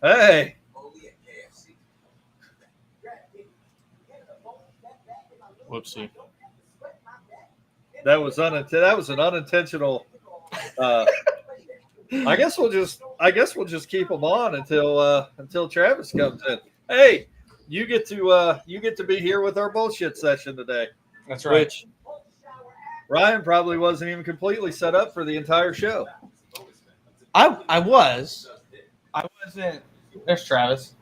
Hey, Whoopsie. that was an unintentional. Uh, I guess we'll just keep them on until Travis comes in. Hey, you get to be here with our bullshit session today, That's right. which Ryan probably wasn't even completely set up for the entire show. I was. I wasn't. There's Travis.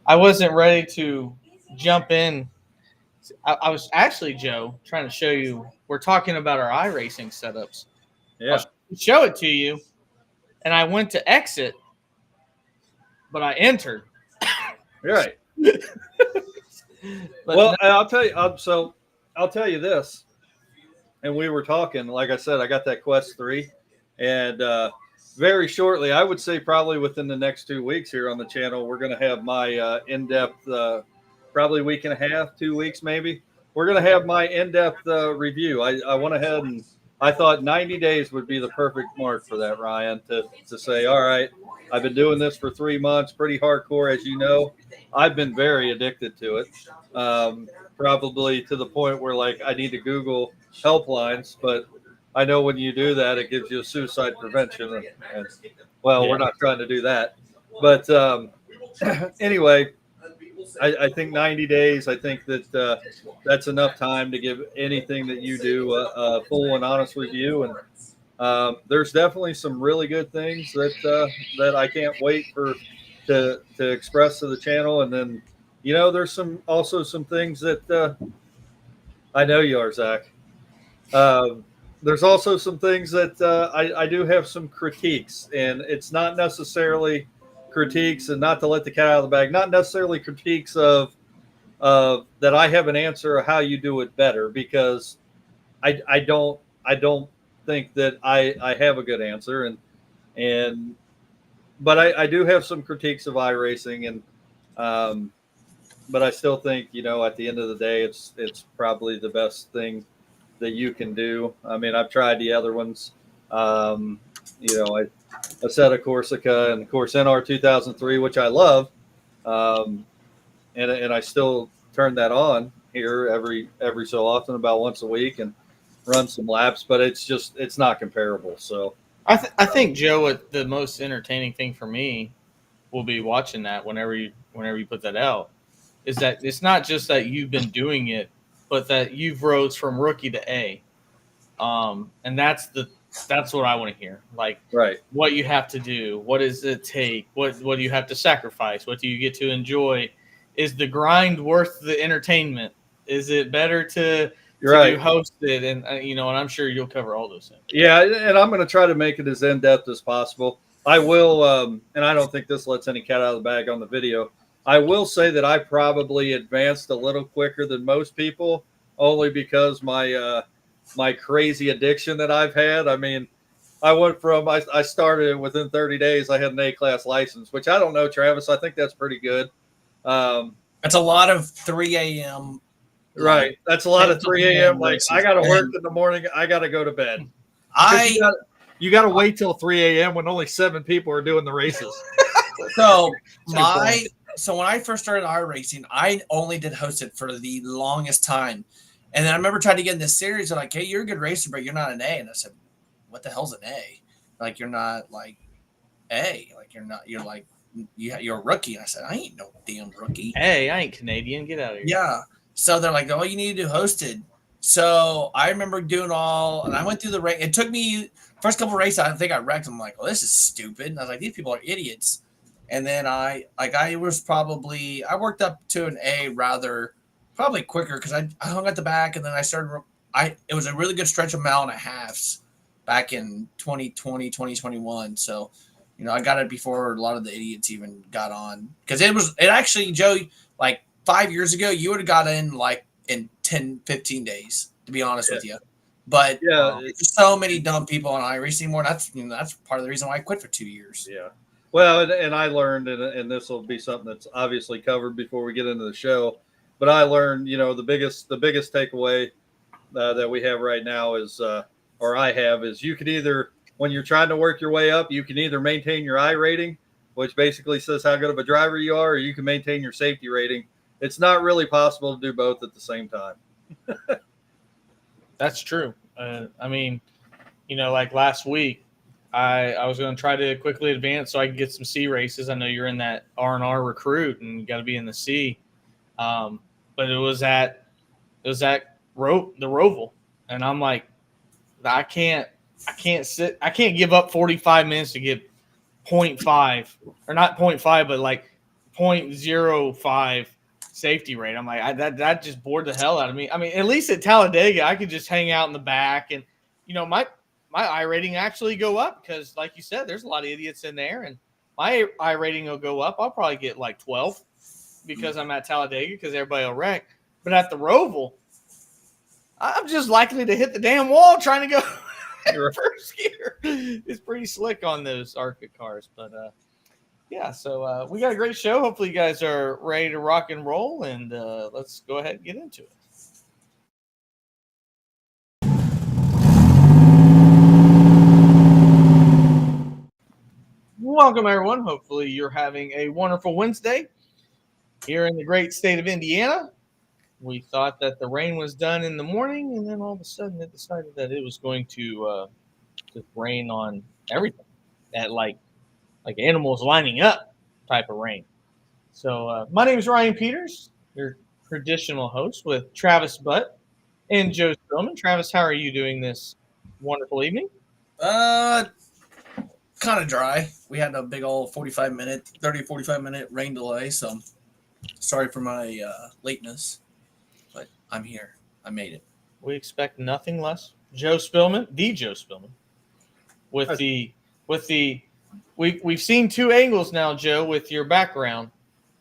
I wasn't ready to jump in. I was actually, Joe, trying to show you. We're talking about our iRacing setups. I'll Yeah, show it to you. And I went to exit, but I entered. you're right. But Well, no, I'll tell you this. And we were talking. Like I said, I got that Quest 3, and very shortly, I would say probably within the next 2 weeks here on the channel, we're going to have my in-depth, probably week and a half, 2 weeks maybe. We're going to have my in-depth review. I went ahead and I thought 90 days would be the perfect mark for that, Ryan, to say, all right, I've been doing this for 3 months, pretty hardcore, as you know. I've been very addicted to it, probably to the point where like I need to Google helplines, but I know when you do that, it gives you a suicide prevention. And well, yeah, we're not trying to do that. But anyway, I think 90 days, I think that that's enough time to give anything that you do a full and honest review. And there's definitely some really good things that I can't wait to express to the channel. And then, there's also some things that I know you are, Zach. Um, there's also some things that I do have some critiques, and it's not necessarily critiques, and not to let the cat out of the bag, not necessarily critiques of that I have an answer of how you do it better, because I don't think that I have a good answer, and but I do have some critiques of iRacing, and um, but I still think, at the end of the day, it's probably the best thing that you can do. I mean, I've tried the other ones. Um, I Assetto Corsica and of course NR 2003, which I love, um, and I still turn that on here every so often, about once a week, and run some laps. But it's not comparable. So I think Joe, what the most entertaining thing for me will be watching that whenever you put that out, is that it's not just that you've been doing it, but that you've rose from rookie to A. And that's what I want to hear. Like right, what you have to do, what does it take, what do you have to sacrifice, what do you get to enjoy? Is the grind worth the entertainment? Is it better to you're do right. hosted? And and I'm sure you'll cover all those things. Yeah, and I'm going to try to make it as in depth as possible. I will, and I don't think this lets any cat out of the bag on the video. I will say that I probably advanced a little quicker than most people, only because my crazy addiction that I've had. I mean, I started within 30 days. I had an A-class license, which I don't know, Travis. I think that's pretty good. Um, That's a lot of 3 a.m. right, that's a lot of 3 a.m. Like I got to work And in the morning. I got to go to bed. 'Cause I you got to wait till 3 a.m. when only 7 people are doing the races. so my so when I first started iRacing, I only did hosted for the longest time. And then I remember trying to get in this series. They're like, "Hey, you're a good racer, but you're not an A." And I said, "What the hell's an A? Like, you're not like A. Like, you're not. You're like you're a rookie." And I said, "I ain't no damn rookie." Hey, I ain't Canadian. Get out of here. Yeah. So they're like, "Oh, you need to do hosted." So I remember doing all, and I went through the race. It took me first couple races. I think I wrecked. I'm like, "Oh, this is stupid." And I was like, "These people are idiots." And then I worked up to an A rather probably quicker because I hung at the back, and then it was a really good stretch of mile and a halves back in 2020, 2021. So, I got it before a lot of the idiots even got on, because it actually, Joe, like 5 years ago, you would have got in like in 10, 15 days, to be honest with you. But Yeah, there's so many dumb people on iRacing anymore. That's part of the reason why I quit for 2 years. yeah. Well, and I learned, and this will be something that's obviously covered before we get into the show. But I learned, the biggest takeaway that we have right now is, or I have, is you can either, when you're trying to work your way up, you can either maintain your I rating, which basically says how good of a driver you are, or you can maintain your safety rating. It's not really possible to do both at the same time. That's true. I mean, like last week, I was going to try to quickly advance so I could get some C races. I know you're in that R&R recruit and you got to be in the C. But it was at the Roval, and I'm like, I can't give up 45 minutes to get 0.5 or not 0.5, but like 0.05 safety rate. I'm like, that just bored the hell out of me. I mean, at least at Talladega, I could just hang out in the back, and my I rating actually go up because, like you said, there's a lot of idiots in there, and my I rating will go up. I'll probably get like 12 because I'm at Talladega because everybody will wreck. But at the Roval, I'm just likely to hit the damn wall trying to go first gear. It's pretty slick on those ARCA cars, but yeah. So we got a great show. Hopefully, you guys are ready to rock and roll, and let's go ahead and get into it. Welcome, everyone. Hopefully, you're having a wonderful Wednesday here in the great state of Indiana. We thought that the rain was done in the morning, and then all of a sudden it decided that it was going to just rain on everything at like animals lining up type of rain. So my name is Ryan Peters, your traditional host with Travis Butt and Joe Spillman. Travis, how are you doing this wonderful evening? Kind of dry. We had a big old 45 minute rain delay, so sorry for my lateness. I'm here. I made it. We expect nothing less. Joe Spillman, we've seen two angles now, Joe, with your background,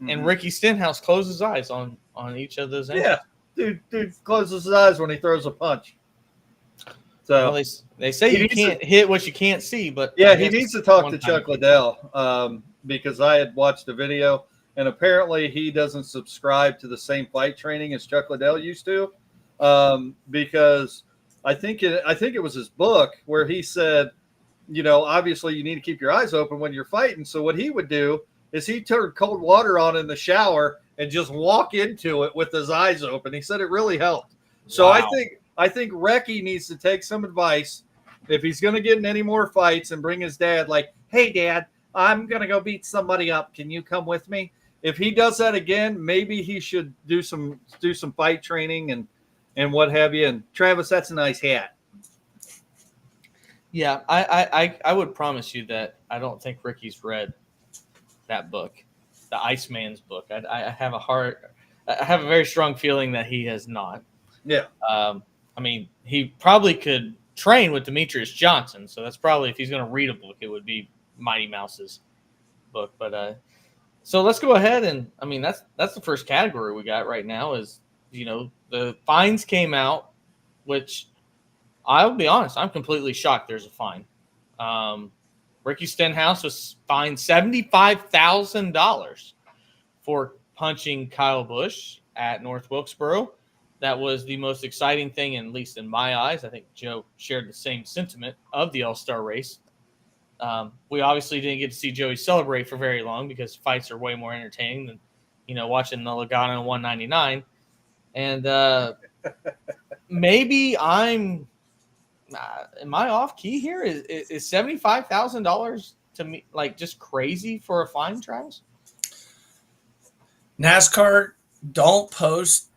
and Ricky Stenhouse closed his eyes on each of those angles. Yeah, dude closes his eyes when he throws a punch. So well, they say you can't hit what you can't see, but yeah, he needs to talk to Chuck Liddell because I had watched a video. And apparently he doesn't subscribe to the same fight training as Chuck Liddell used to, because I think it was his book where he said, obviously you need to keep your eyes open when you're fighting. So what he would do is he turned cold water on in the shower and just walk into it with his eyes open. He said it really helped. So wow. I think Recky needs to take some advice if he's going to get in any more fights and bring his dad. Like, hey, Dad, I'm going to go beat somebody up. Can you come with me? If he does that again, maybe he should do some fight training and what have you. And Travis, that's a nice hat. Yeah, I would promise you that I don't think Ricky's read that book, the Iceman's book. I have a very strong feeling that he has not. Yeah. I mean, he probably could train with Demetrius Johnson, so that's probably, if he's going to read a book, it would be Mighty Mouse's book. But so let's go ahead and, I mean, that's the first category we got right now is, the fines came out, which I'll be honest, I'm completely shocked there's a fine. Ricky Stenhouse was fined $75,000 for punching Kyle Busch at North Wilkesboro. That was the most exciting thing, at least in my eyes. I think Joe shared the same sentiment of the All-Star race. We obviously didn't get to see Joey celebrate for very long because fights are way more entertaining than, watching the Logano 199. And maybe am I off key here? Is $75,000 to me like just crazy for a fine, Travis? NASCAR, don't post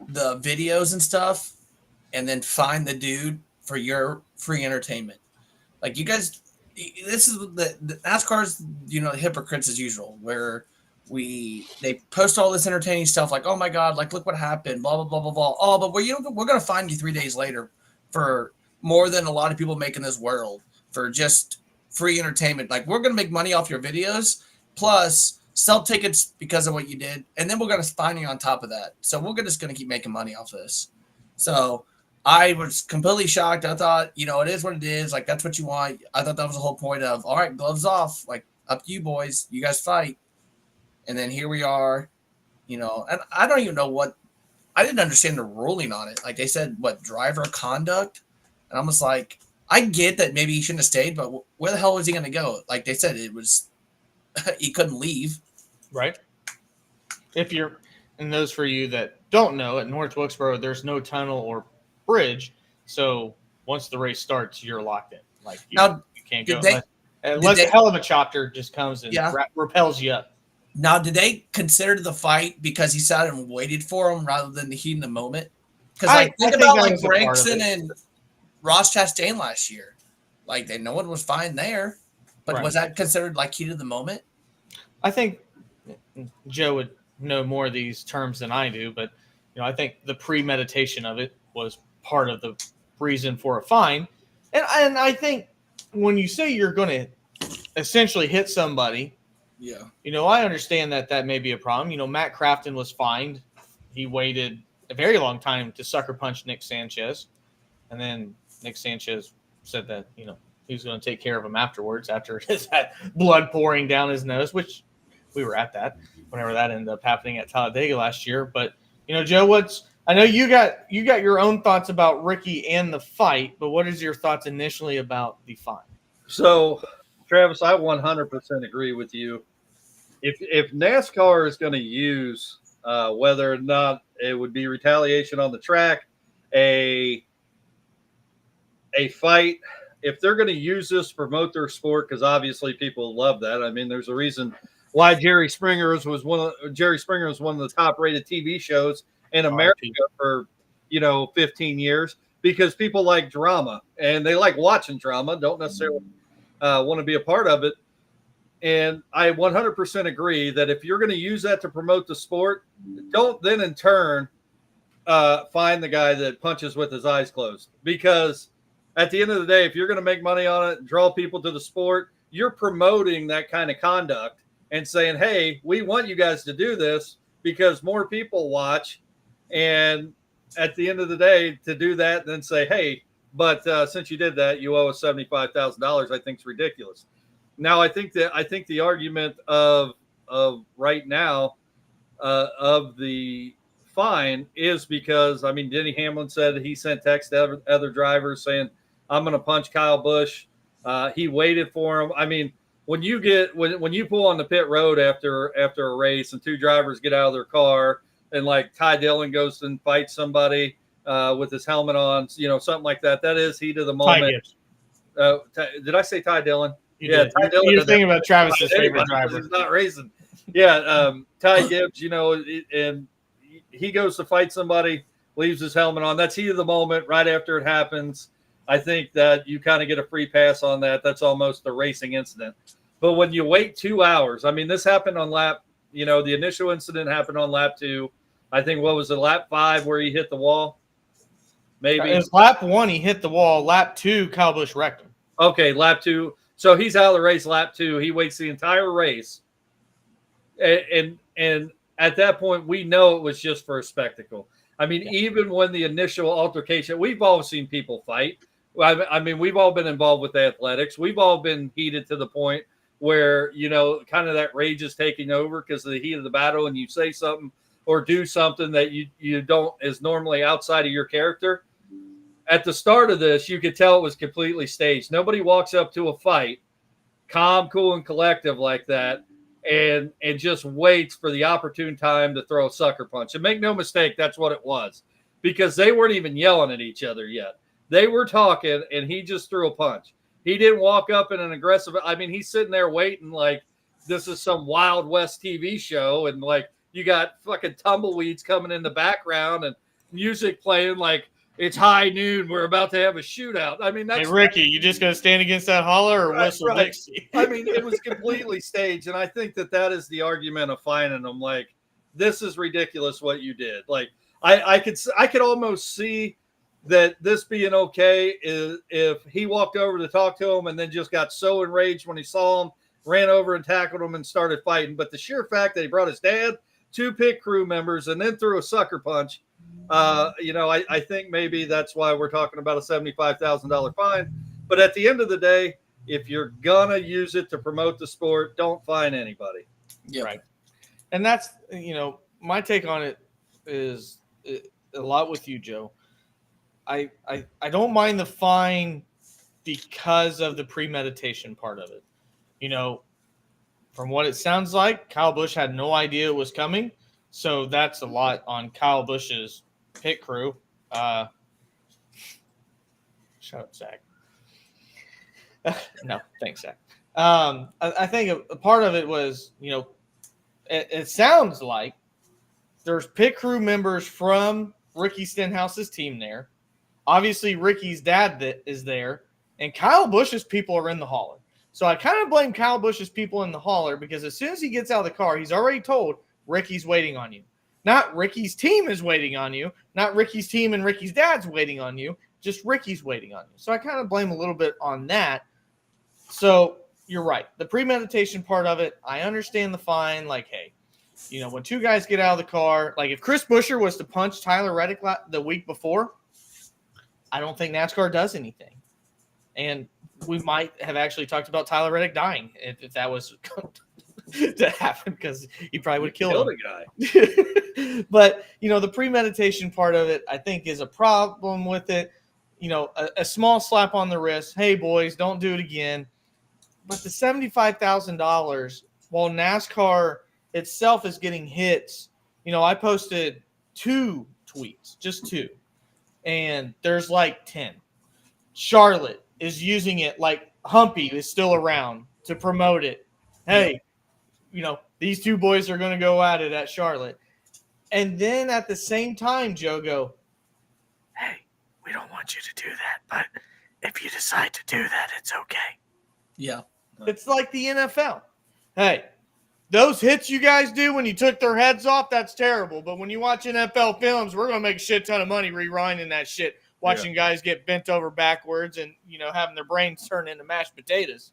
the videos and stuff and then fine the dude for your free entertainment. Like, you guys, this is the NASCAR's, hypocrites as usual, where they post all this entertaining stuff like, oh my God, like, look what happened, blah, blah, blah, blah, blah. Oh, but we're going to find you 3 days later for more than a lot of people make in this world for just free entertainment. Like, we're going to make money off your videos, plus sell tickets because of what you did, and then we're going to fine you on top of that. So we're just going to keep making money off this. So I was completely shocked. I thought, it is what it is. Like, that's what you want. I thought that was the whole point of, all right, gloves off. Like, up to you boys. You guys fight. And then here we are, and I don't even know I didn't understand the ruling on it. Like, they said, driver conduct? And I was like, I get that maybe he shouldn't have stayed, but where the hell was he going to go? Like they said, it was he couldn't leave. Right. If you're, and those for you that don't know, at North Wilkesboro, there's no tunnel or bridge. So once the race starts, you're locked in. Like you can't go unless a helicopter just comes and repels you up. Now, did they consider the fight because he sat and waited for him rather than the heat in the moment? Because think about like Gregson and Ross Chastain last year. Like no one was fine there, but was that considered like heat of the moment? I think Joe would know more of these terms than I do, but I think the premeditation of it was part of the reason for a fine. And I think when you say you're going to essentially hit somebody, I understand that may be a problem. Matt Crafton was fined. He waited a very long time to sucker punch Nick Sanchez, and then Nick Sanchez said that he was going to take care of him afterwards after his had blood pouring down his nose, which we were at that whenever that ended up happening at Talladega last year. But Joe, I know you got your own thoughts about Ricky and the fight, but what is your thoughts initially about the fine? So, Travis, I 100% agree with you. If NASCAR is going to use whether or not it would be retaliation on the track, a fight, if they're going to use this to promote their sport, because obviously people love that. I mean, there's a reason why Jerry Springer was one of the top rated TV shows in America for 15 years, because people like drama and they like watching drama, don't necessarily want to be a part of it. And I 100% agree that if you're going to use that to promote the sport, don't then in turn find the guy that punches with his eyes closed, because at the end of the day, if you're going to make money on it and draw people to the sport, you're promoting that kind of conduct and saying, hey, we want you guys to do this because more people watch. And at the end of the day, to do that, then say, hey, but since you did that, you owe us $75,000, I think is ridiculous. Now, I think the argument of right now of the fine is because, I mean, Denny Hamlin said he sent text to other drivers saying, I'm going to punch Kyle Busch. He waited for him. I mean, when you pull on the pit road after a race and two drivers get out of their car and like Ty Dillon goes and fights somebody with his helmet on, something like that, that is heat of the moment. Did I say Ty Dillon? Ty Dillon. You're thinking about Travis's favorite driver. He's not racing. Ty Gibbs, and he goes to fight somebody, leaves his helmet on. That's heat of the moment right after it happens. I think that you kind of get a free pass on that. That's almost a racing incident. But when you wait 2 hours, I mean, this happened on lap, the initial incident happened on lap 2. I think, what was it, lap 5 where he hit the wall? Maybe. It was lap 1, he hit the wall. Lap 2, Kyle Busch wrecked him. Okay, lap 2. So he's out of the race lap 2. He waits the entire race. And at that point, we know it was just for a spectacle. I mean, even when the initial altercation, we've all seen people fight. I mean, we've all been involved with athletics. We've all been heated to the point where, kind of that rage is taking over because of the heat of the battle, and you say something or do something that you don't is normally outside of your character. At the start of this, you could tell it was completely staged. Nobody walks up to a fight, calm, cool, and collective like that, and just waits for the opportune time to throw a sucker punch. And make no mistake, that's what it was, because they weren't even yelling at each other yet. They were talking, and he just threw a punch. He didn't walk up in an aggressive – I mean, he's sitting there waiting like this is some Wild West TV show, and like you got fucking tumbleweeds coming in the background and music playing like it's high noon. We're about to have a shootout. I mean, that's – Hey, Ricky, you just going to stand against that holler or whistle Dixie? I mean, it was completely staged, and I think that is the argument of fining them. Like, this is ridiculous what you did. Like, I could almost see – that this being okay is if he walked over to talk to him and then just got so enraged when he saw him, ran over and tackled him and started fighting. But the sheer fact that he brought his dad, 2 pit crew members, and then threw a sucker punch, I think maybe that's why we're talking about a $75,000 fine. But at the end of the day, if you're going to use it to promote the sport, don't fine anybody. Yeah. Right. And that's, my take on it is a lot with you, Joe. I don't mind the fine because of the premeditation part of it. from what it sounds like, Kyle Busch had no idea it was coming. So that's a lot on Kyle Busch's pit crew. Shut up, Zach. No, thanks, Zach. I think a part of it was, it sounds like there's pit crew members from Ricky Stenhouse's team there. Obviously, Ricky's dad that is there, and Kyle Busch's people are in the hauler. So I kind of blame Kyle Busch's people in the hauler because as soon as he gets out of the car, he's already told Ricky's waiting on you. Not Ricky's team is waiting on you. Not Ricky's team and Ricky's dad's waiting on you. Just Ricky's waiting on you. So I kind of blame a little bit on that. So you're right. The premeditation part of it, I understand the fine. Like, hey, when two guys get out of the car, like if Chris Buescher was to punch Tyler Reddick the week before, I don't think NASCAR does anything. And we might have actually talked about Tyler Reddick dying if that was to happen because he probably would have killed a guy. But, the premeditation part of it, I think, is a problem with it. A small slap on the wrist. Hey, boys, don't do it again. But the $75,000, while NASCAR itself is getting hits, I posted 2 tweets, just 2. And there's like 10. Charlotte is using it like Humpy is still around to promote it. Hey, these 2 boys are going to go at it at Charlotte. And then at the same time, Joe go, hey, we don't want you to do that, but if you decide to do that, it's okay. Yeah. It's like the NFL. Hey, those hits you guys do when you took their heads off, that's terrible. But when you watch NFL films, we're going to make a shit ton of money rewinding that shit, watching guys get bent over backwards and, having their brains turn into mashed potatoes.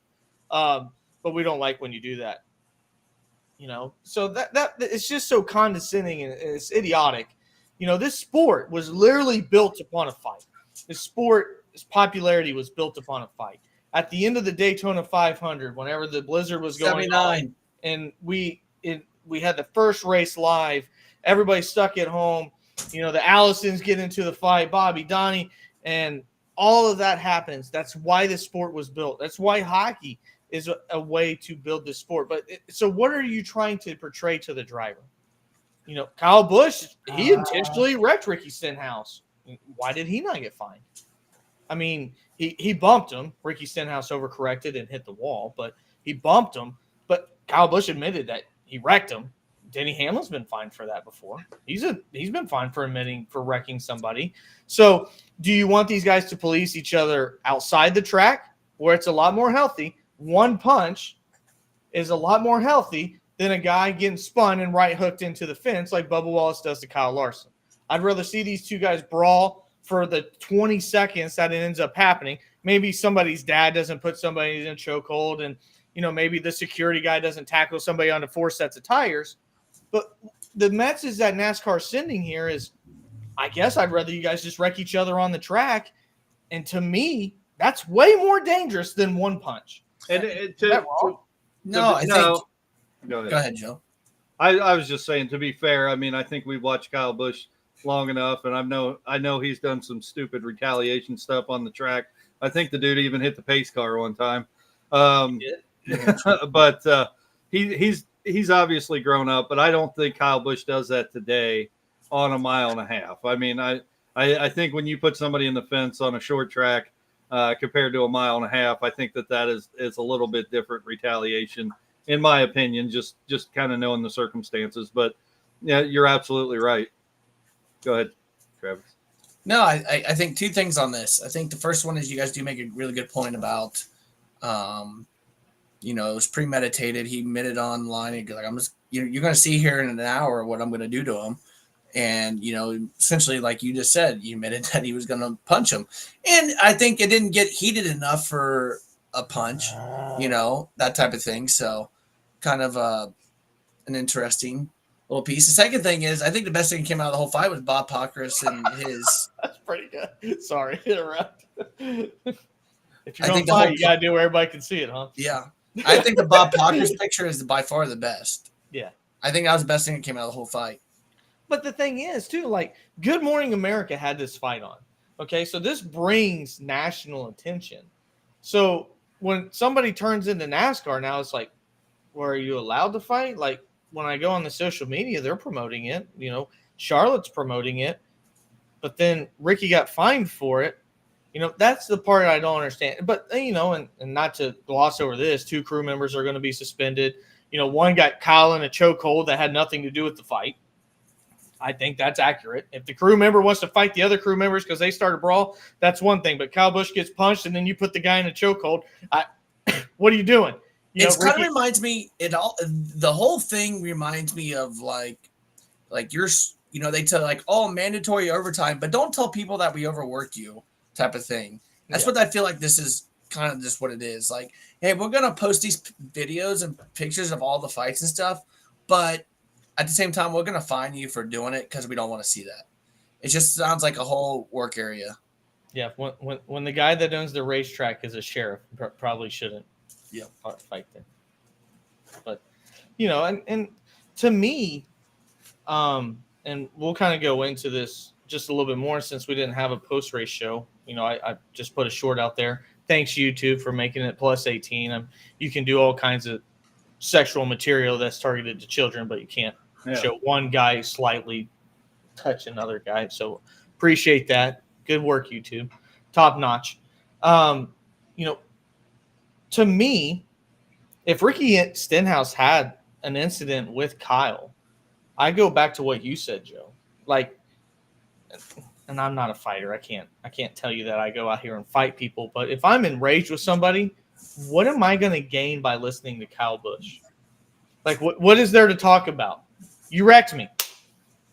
But we don't like when you do that. So that it's just so condescending and it's idiotic. This sport was literally built upon a fight. This popularity was built upon a fight. At the end of the Daytona 500, whenever the blizzard was going 79. on, and we had the first race live, everybody stuck at home. The Allisons get into the fight, Bobby, Donnie, and all of that happens. That's why the sport was built. That's why hockey is a way to build this sport. But so what are you trying to portray to the driver? Kyle Busch, he intentionally wrecked Ricky Stenhouse. Why did he not get fined? I mean, he bumped him. Ricky Stenhouse overcorrected and hit the wall, but he bumped him. But Kyle Busch admitted that he wrecked him. Denny Hamlin's been fined for that before. He's been fined for admitting for wrecking somebody. So do you want these guys to police each other outside the track where it's a lot more healthy? One punch is a lot more healthy than a guy getting spun and right hooked into the fence like Bubba Wallace does to Kyle Larson. I'd rather see these 2 guys brawl for the 20 seconds that it ends up happening. Maybe somebody's dad doesn't put somebody in a chokehold and, maybe the security guy doesn't tackle somebody onto 4 sets of tires. But the message that NASCAR is sending here is, I guess I'd rather you guys just wreck each other on the track. And to me, that's way more dangerous than one punch. And No, I think. Go Ahead, Joe. I was just saying, to be fair, I mean, I think we've watched Kyle Busch long enough, and I know he's done some stupid retaliation stuff on the track. I think the dude even hit the pace car one time. But he's obviously grown up, but I don't think Kyle Busch does that today on a mile and a half. I mean, I think when you put somebody in the fence on a short track compared to a mile and a half, I think that is a little bit different retaliation, in my opinion, just kind of knowing the circumstances. But yeah, you're absolutely right. Go ahead, Travis. No, I think 2 things on this. I think the first one is you guys do make a really good point about, it was premeditated. He admitted online. He's like, I'm just, you're going to see here in an hour what I'm going to do to him. And, essentially, like you just said, you admitted that he was going to punch him. And I think it didn't get heated enough for a punch, that type of thing. So kind of an interesting little piece. The second thing is, I think the best thing that came out of the whole fight was Bob Pockrass and his. That's pretty good. Sorry to interrupt. If you're I going think to fight, you got to do where everybody can see it, huh? Yeah. I think the Bob Pockrass picture is by far the best. Yeah. I think that was the best thing that came out of the whole fight. But the thing is, too, like, Good Morning America had this fight on. Okay, so this brings national attention. So when somebody turns into NASCAR now, it's like, Well, are you allowed to fight? Like when I go on the social media, they're promoting it. Charlotte's promoting it, but then Ricky got fined for it. That's the part I don't understand. But and not to gloss over this, 2 crew members are going to be suspended. One got Kyle in a chokehold that had nothing to do with the fight. I think that's accurate. If the crew member wants to fight the other crew members because they start a brawl, that's one thing. But Kyle Busch gets punched and then you put the guy in a chokehold. What are you doing? It kind of reminds me. The whole thing reminds me of like you're. They tell like, oh, mandatory overtime, but don't tell people that we overworked you, type of thing. That's what I feel like. This is kind of just what it is. Like, hey, we're gonna post these videos and pictures of all the fights and stuff, but at the same time, we're gonna fine you for doing it because we don't want to see that. It just sounds like a whole work area. Yeah, when the guy that owns the racetrack is a sheriff, probably shouldn't. Yeah, fight there. But and to me, and we'll kind of go into this just a little bit more since we didn't have a post race show. I just put a short out there. Thanks YouTube for making it plus 18. You can do all kinds of sexual material that's targeted to children, but you can't show one guy slightly touch another guy. So appreciate that. Good work, YouTube. Top notch. To me, if Ricky Stenhouse had an incident with Kyle, I go back to what you said, Joe. Like, and I'm not a fighter. I can't tell you that I go out here and fight people. But if I'm enraged with somebody, what am I going to gain by listening to Kyle Busch? Like, what is there to talk about? You wrecked me.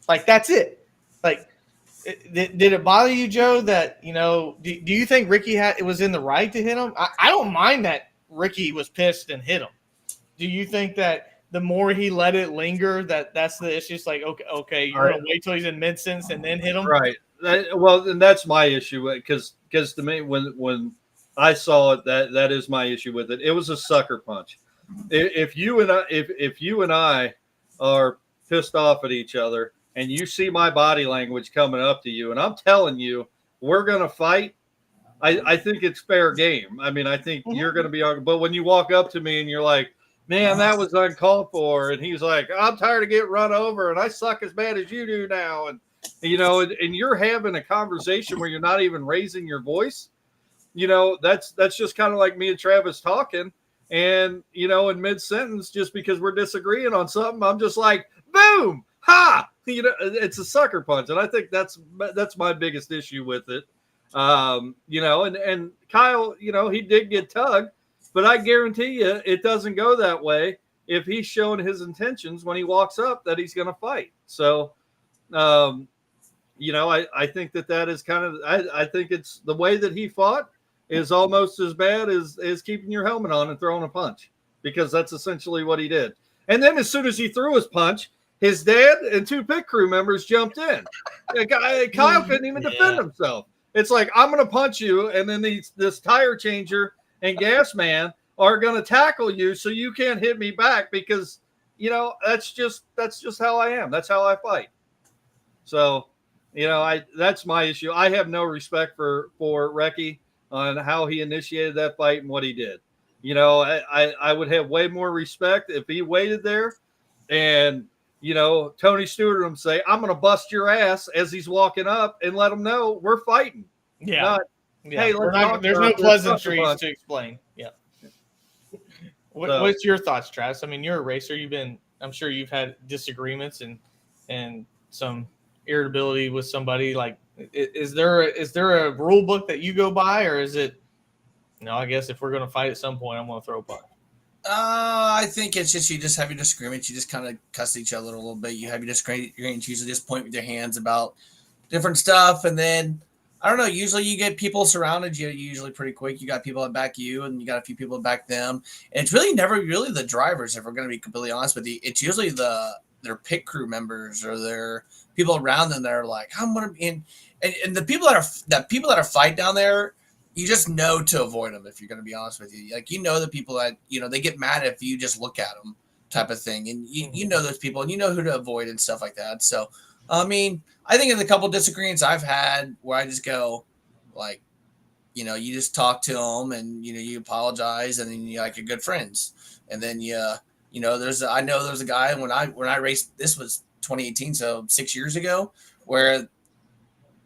Like, that's it. Like, did it bother you, Joe, that, do you think Ricky it was in the right to hit him? I don't mind that Ricky was pissed and hit him. Do you think that the more he let it linger, that's the issue? It's like, okay, you're going to wait till he's in mid-sentence and then hit him? Right. And that's my issue, because to me, when I saw it, that is my issue with it. It was a sucker punch. If you and I are pissed off at each other and you see my body language coming up to you and I'm telling you we're going to fight, I think it's fair game. I mean, I think you're going to be arguing. But when you walk up to me and you're like, man, that was uncalled for, and he's like, I'm tired of getting run over and I suck as bad as you do now, and and you're having a conversation where you're not even raising your voice, that's just kind of like me and Travis talking. And, in mid-sentence, just because we're disagreeing on something, I'm just like, boom, ha! It's a sucker punch. And I think that's my biggest issue with it. And Kyle, he did get tugged, but I guarantee you it doesn't go that way if he's showing his intentions when he walks up that he's going to fight. So, I think that is kind of, I think it's the way that he fought is almost as bad as keeping your helmet on and throwing a punch, because that's essentially what he did. And then as soon as he threw his punch, his dad and 2 pit crew members jumped in. Kyle couldn't even defend himself. It's like, I'm going to punch you, and then this tire changer and gas man are going to tackle you so you can't hit me back, because, that's just how I am. That's how I fight. So, that's my issue. I have no respect for Recchi on how he initiated that fight and what he did. I would have way more respect if he waited there and, Tony Stewart would say, I'm going to bust your ass as he's walking up, and let him know we're fighting. Yeah. Not, hey, there's no pleasantries to explain. Yeah. What's your thoughts, Travis? I mean, you're a racer. I'm sure you've had disagreements and some irritability with somebody. Like, is there a rule book that you go by, or is it, I guess if we're going to fight at some point, I'm going to throw a punch? I think it's just, you just have your disagreements. You just kind of cuss each other a little bit. You have your disagreements. You usually just point with your hands about different stuff. And then, I don't know, usually you get people surrounded you usually pretty quick. You got people that back you, and you got a few people that back them. And it's really never really the drivers, if we're going to be completely honest with you. It's usually their pit crew members or their people around them that are like, I'm going to be in. And the people that are fight down there, you just know to avoid them, if you're going to be honest with you. Like, the people that, they get mad if you just look at them, type of thing. And you know those people, and you know who to avoid and stuff like that. So, I mean, I think in the couple disagreements I've had where I just go, like, you just talk to them and, you apologize, and then you're like, you're good friends. And then you I know there's a guy when I raced. This was 2018, so 6 years ago, where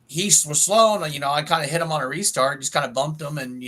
he was slow, and I kind of hit him on a restart, just kind of bumped him, and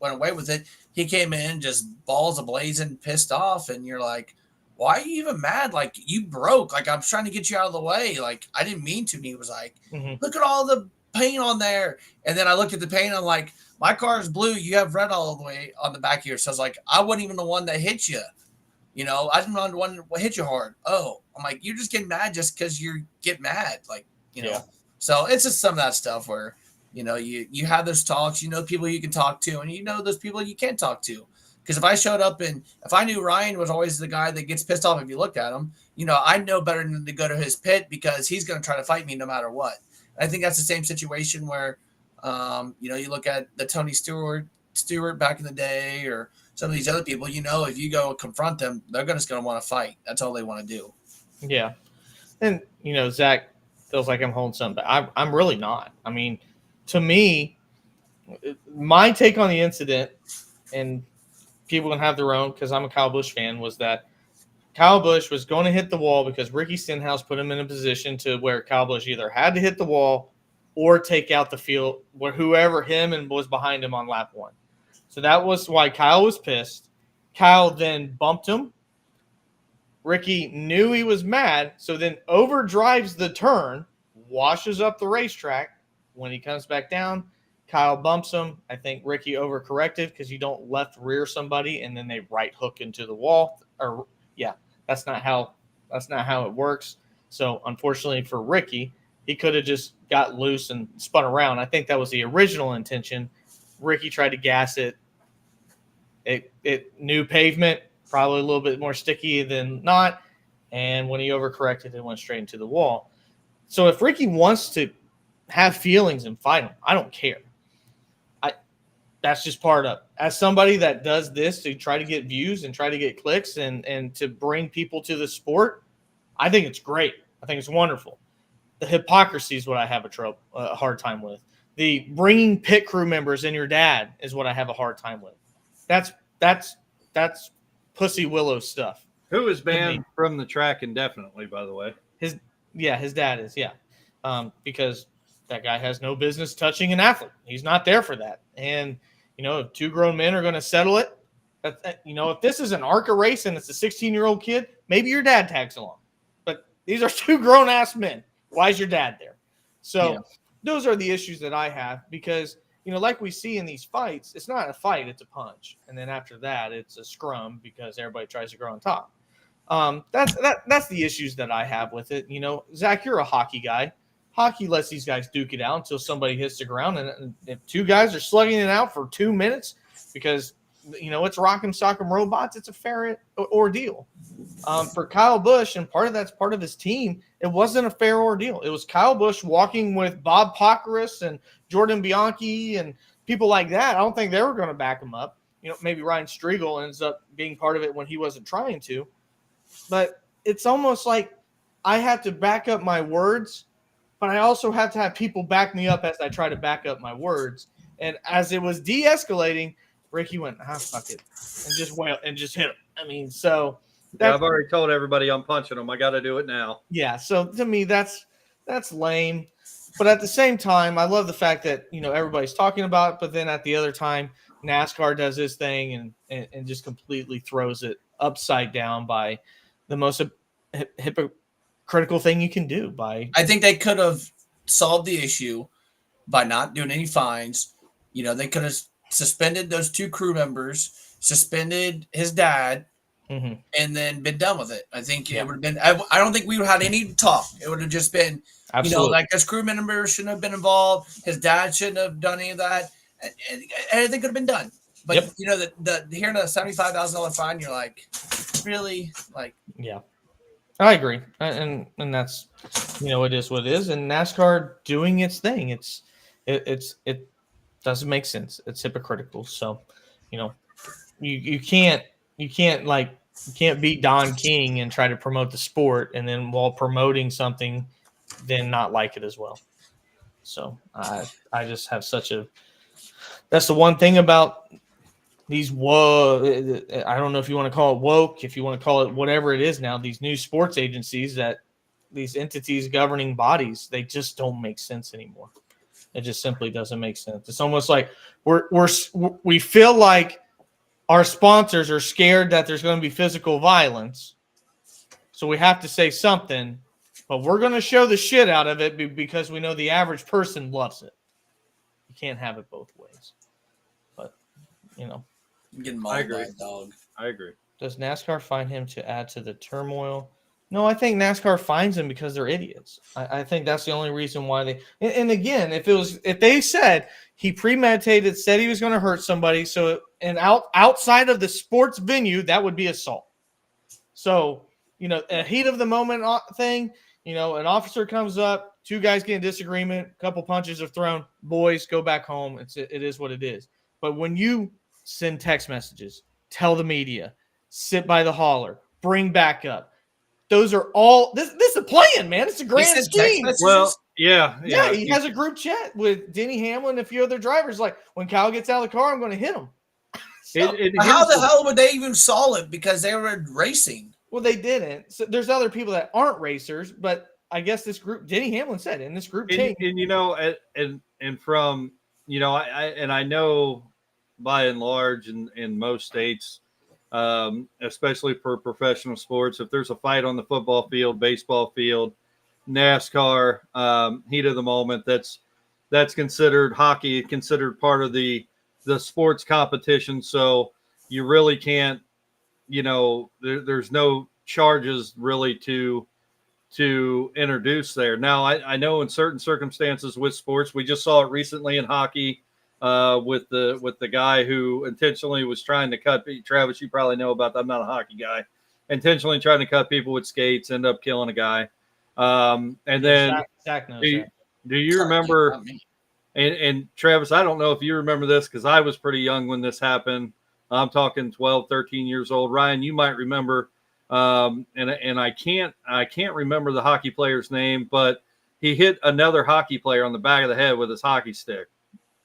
went away with it. He came in just balls ablazing, pissed off, and you're like, why are you even mad? Like, you broke. Like, I'm trying to get you out of the way. Like, I didn't mean to. And he was like, look at all the paint on there. And then I looked at the paint. I'm like, my car is blue. You have red all the way on the back here. So I was like, I wasn't even the one that hit you. I didn't want the one that hit you hard. Oh, I'm like, you're just getting mad just because you get mad. Like, Yeah. So it's just some of that stuff where, you have those talks, people you can talk to, and those people you can't talk to. Because if I showed up and if I knew Ryan was always the guy that gets pissed off if you look at him, I know better than to go to his pit because he's going to try to fight me no matter what. I think that's the same situation where, you look at the Tony Stewart back in the day, or some of these other people, if you go confront them, they're just going to want to fight. That's all they want to do. Yeah. And, Zach feels like I'm holding something back. I'm really not. I mean, to me, my take on the incident, and people can have their own because I'm a Kyle Busch fan, was that Kyle Busch was going to hit the wall because Ricky Stenhouse put him in a position to where Kyle Busch either had to hit the wall or take out the field where whoever him and was behind him on lap 1. So that was why Kyle was pissed. Kyle then bumped him. Ricky knew he was mad, so then overdrives the turn, washes up the racetrack. When he comes back down, Kyle bumps him. I think Ricky overcorrected because you don't left rear somebody and then they right hook into the wall. That's not how it works. So unfortunately for Ricky, he could have just got loose and spun around. I think that was the original intention. Ricky tried to gas it. It new pavement, probably a little bit more sticky than not. And when he overcorrected, it went straight into the wall. So if Ricky wants to have feelings and fight him, I don't care. That's just part of it. As somebody that does this to try to get views and try to get clicks and to bring people to the sport, I think it's great. I think it's wonderful. The hypocrisy is what I have a hard time with. The bringing pit crew members and your dad is what I have a hard time with. That's Pussy Willow stuff. Who is banned from the track indefinitely, by the way? His dad is, because that guy has no business touching an athlete. He's not there for that. And, if 2 grown men are going to settle it, if this is an ARCA race and it's a 16-year-old kid, maybe your dad tags along. But these are 2 grown-ass men. Why is your dad there? So those are the issues that I have because, like we see in these fights, it's not a fight, it's a punch. And then after that, it's a scrum because everybody tries to grow on top. That's the issues that I have with it. Zach, you're a hockey guy. Hockey lets these guys duke it out until somebody hits the ground. And if 2 guys are slugging it out for 2 minutes because, it's rock'em sock'em robots, it's a fair ordeal. For Kyle Busch, and that's part of his team, it wasn't a fair ordeal. It was Kyle Busch walking with Bob Pockrass and Jordan Bianchi and people like that. I don't think they were going to back him up. Maybe Ryan Striegel ends up being part of it when he wasn't trying to. But it's almost like I have to back up my words, but I also have to have people back me up as I try to back up my words. And as it was de-escalating, Ricky went, fuck it, and just wailed and just hit him. I mean, so I've already told everybody I'm punching them. I got to do it now. Yeah, so to me, that's lame. But at the same time, I love the fact that everybody's talking about it. But then at the other time, NASCAR does this thing and just completely throws it upside down by the most hypocritical thing you can do. I think they could have solved the issue by not doing any fines. They could have suspended those 2 crew members, suspended his dad, and then been done with it. I think it would have been. I don't think we would have had any talk. It would have just been, like his crew member shouldn't have been involved. His dad shouldn't have done any of that. And everything could have been done. But the hearing a $75,000 fine, you're like, really, like, yeah. I agree, and that's it is what it is, and NASCAR doing its thing. It doesn't make sense. It's hypocritical. So, you can't beat Don King and try to promote the sport, and then while promoting something, then not like it as well. So I just have that's the one thing about these I don't know if you want to call it woke, if you want to call it whatever it is now, these new sports agencies, that these entities, governing bodies, they just don't make sense anymore. It just simply doesn't make sense. It's almost like we feel like our sponsors are scared that there's going to be physical violence, so we have to say something, but we're going to show the shit out of it because we know the average person loves it. You can't have it both ways. But, I'm getting mauled by a dog. I agree. Does NASCAR find him to add to the turmoil? No, I think NASCAR finds them because they're idiots. I think that's the only reason why they. And again, if they said he premeditated, said he was going to hurt somebody, outside of the sports venue, that would be assault. So, a heat of the moment thing. An officer comes up, two guys get in disagreement, a couple punches are thrown. Boys, go back home. It is what it is. But when you send text messages, tell the media, sit by the hauler, bring back up. Those are all this is a plan, man. It's a grand scheme. Well, yeah. He has a group chat with Denny Hamlin and a few other drivers. Like, when Kyle gets out of the car, I'm going to hit him. How the hell would they even solve it? Because they were racing. Well, they didn't. So there's other people that aren't racers, but I guess this group, Denny Hamlin said, in this group team. And from, I know by and large in most states, especially for professional sports, if there's a fight on the football field, baseball field, NASCAR, heat of the moment, that's considered hockey, considered part of the sports competition. So you really can't, there's no charges really to introduce there. Now, I know in certain circumstances with sports, we just saw it recently in hockey, with the guy who intentionally was trying to cut. Travis, you probably know about that. I'm not a hockey guy. Intentionally trying to cut people with skates, end up killing a guy. And then Zach knows do you remember? And Travis, I don't know if you remember this because I was pretty young when this happened. I'm talking 12, 13 years old. Ryan, you might remember. And I can't remember the hockey player's name, but he hit another hockey player on the back of the head with his hockey stick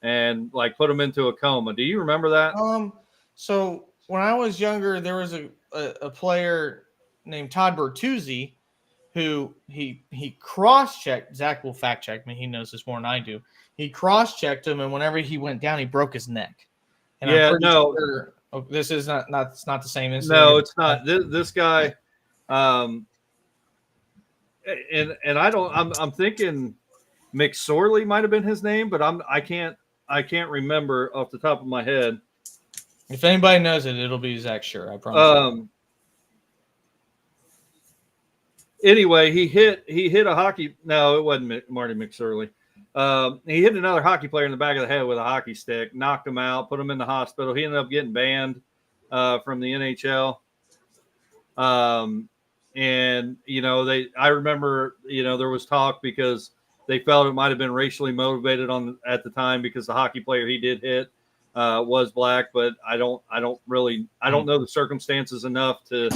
and put him into a coma. Do you remember that? So when I was younger, there was a player named Todd Bertuzzi who he cross-checked. Zach will fact check me. He knows this more than I do. He cross-checked him, and whenever he went down, he broke his neck. And sure, this is not the same incident. No, it's not. This guy, and I'm thinking McSorley might have been his name, but I can't remember off the top of my head. If anybody knows it, it'll be Zach. Sure, I promise. Anyway, he hit a hockey. No, it wasn't Marty McSorley. He hit another hockey player in the back of the head with a hockey stick, knocked him out, put him in the hospital. He ended up getting banned from the NHL. And I remember, there was talk because they felt it might have been racially motivated at the time because the hockey player he did hit was black, but I don't know the circumstances enough to